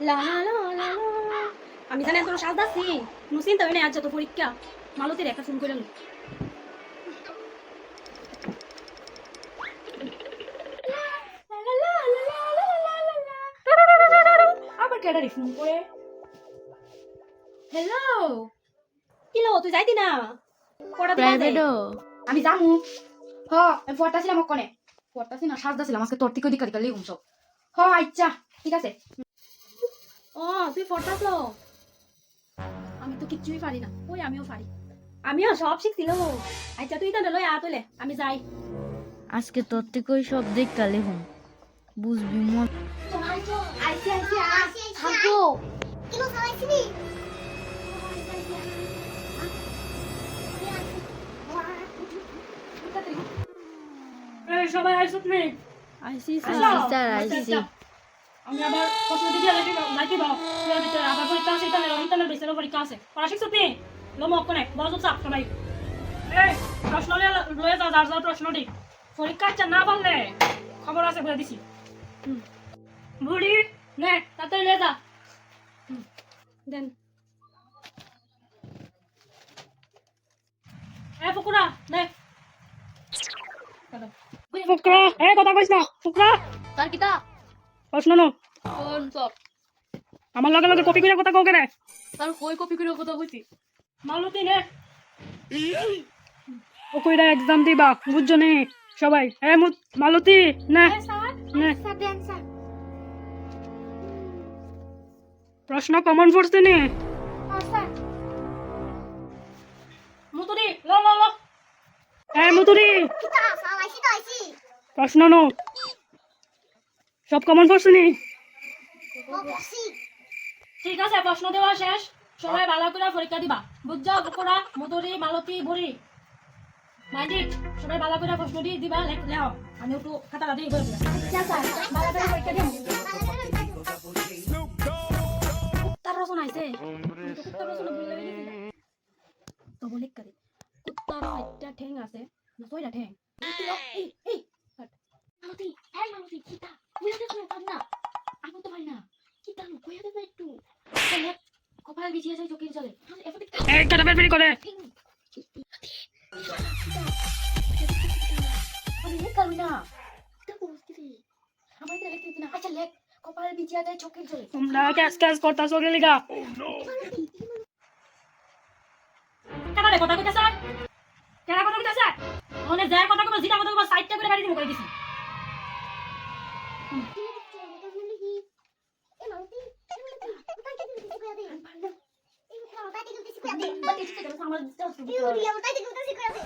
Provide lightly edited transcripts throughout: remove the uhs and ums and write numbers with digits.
লা লা লা লা লা। আমি জানি তোর সাজ দাসি কোনো চিন্তা হয় না আজ যত পরীক্ষা মালতীর একটা ফোন করে আবার কেডারি ফোন করে হ্যালো কিলো তুই যাইতি না কটা দিন প্রাইভেটও আমি জামু হ আমি পড়তাছিলাম ওখানে পড়তাছি না সাজদাছিলাম আজকে তোর থেকে দিকা দিকা লিখুম সব হ আচ্ছা ঠিক আছে ও তুই পড়তাছ আমি তো কিচ্ছুই পারি না ওই আমিও পারি আমিও সব শিখছিল আচ্ছা তুই তাহলে লই আতলে আমি যাই আজকে তোর থেকেই সব দেখ কালে হুম বুঝবি মন আইসি আইসি থাকো কিলো খাওয়াইছিলি এই সবাই আইসো তুমি আইসি আসো। স্যার আইসি আমি আবার প্রশ্ন দিদি লাইকি দাও এর ভিতরে আবার পরীক্ষা আছে ইন্টারনেট বেসের পরীক্ষা আছে পড়া শিখছো তুমি লো মক কোনে বসো চাপ সবাই এই প্রশ্ন লয়ে যাও যার যার প্রশ্ন দি পরীক্ষা আচ্ছা না পারলে খবর আছে বলে দিছি বুড়ি নে তাড়াতাড়ি লয়ে যা দেন এ ফুকুরা নে ফুকুরা এ কথা কইছ না ফুকুরা তার কিতা প্রশ্ন নো কোন সব আমার লগে লগে কপি করে কথা কও কেন তার কই কপি করে কথা কইছি মালতী নে ও কইরা এক্সাম দিবা বুঝছো নে সবাই এ মালতী নে নে স্যার দেন স্যার প্রশ্ন কমন পড়ছে নে স্যার মুতুরি লো লো লো এ মুতুরি কিতা খাওয়াইছি তো আইছি প্রশ্ন নো সব কমন পড়ছে নে ও বসি ঠিক আছে প্রশ্ন দেওয়া শেষ সবাই ভালো করে পরীক্ষা দিবা বুঝছো বকুড়া মুতুরি মালতী বুড়ি মাইজিক সবাই ভালো করে প্রশ্ন দিয়ে দিবা লেও আমি একটু খাতাটা দিয়ে করে আচ্ছা স্যার ভালো করে পরীক্ষা দিও কুত্তার রচনা আইছে কুত্তার রচনা ভুলে গেছি তো বলি কারে কুত্তার একটা ঠ্যাং আছে না কয়টা ঠ্যাং এই এই মালতী এই মালতী কিতা বুঝা দেখো না আমি তো পারি না কিতা কইয়া দেবে একটু কপাল বিছিয়ে যায় চোখের জলে এফতে এই কাটা বের করে আমি লেখ করবি না এটা বুঝতেছি আমার এটা লিখতে না আচ্ছা লেখ কপাল বিছিয়ে যায় চোখের জলে তোমরা ক্যাশ ক্যাশ করতাছো কে লিগা কেন রে কথা কইতাছ কেন কথা কইতাছ ওনে যায় কথা কইবা জিটা কথা কইবা সাইডটা করে বাড়ি দিমু করে দিছি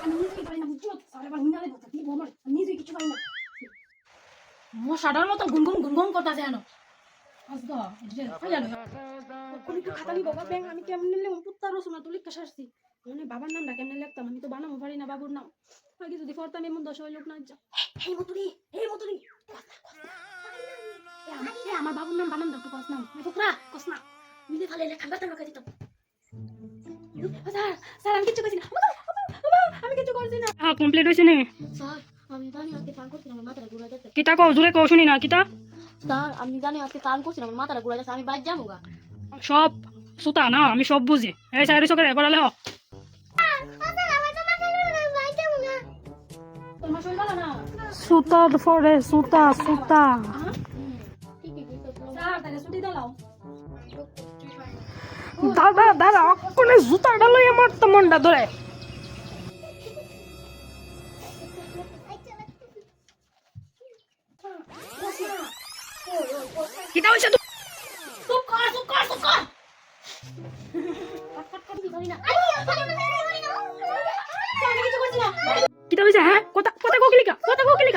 আমি নিজেই পারি না বুঝছো আরে বাবা মিনালে কথা কি বলমার নিজেই কিছু পারি না মো সাডার মতো গুনগুন করতাছে জানো আজগা এটা ফাইয়া না কোন একটু খাতা নি বাবা ব্যাং আমি কেমনে নিলে কুত্তার রচনা তুলি কাশারছি মানে বাবার নামটা কেমনে লিখতাম আমি তো বানামো পারি না বাবুর নাম আগে যদি ফরতাম এমন 10 লোক না যা এই মতুরি আমার বাবুর নাম বানান দাও তো কস নাম ফুকরা কস না মিলে ফালে লেখা বাতা লগাই দিতাম স্যার স্যার আমি কিছু কইছি না আমি কিছু করছি না কমপ্লিট হইছে নে স্যার আমি জানি আজকে কান করছিলাম আমার মাথাটা ঘুরে যাচ্ছে কিতা কও জুরে কও শুনি না কিতা স্যার আমি জানি আজকে কান করছিলাম আমার মাথাটা ঘুরে যাচ্ছে আমি বাইরে যাবো গা সব সুতা না আমি সব বুঝি এই সাইরে চোখে পড়ালে হ তোমার শরীর ভালো না সুতার পরে সুতা স্যার তাহলে ছুটি দাও দাদা কোনে জুতাটা লই আমার তো মনটা ধরে কিতা হইছে চুপ কর কিতা হইছে হ্যাঁ কথা কোকিলিকা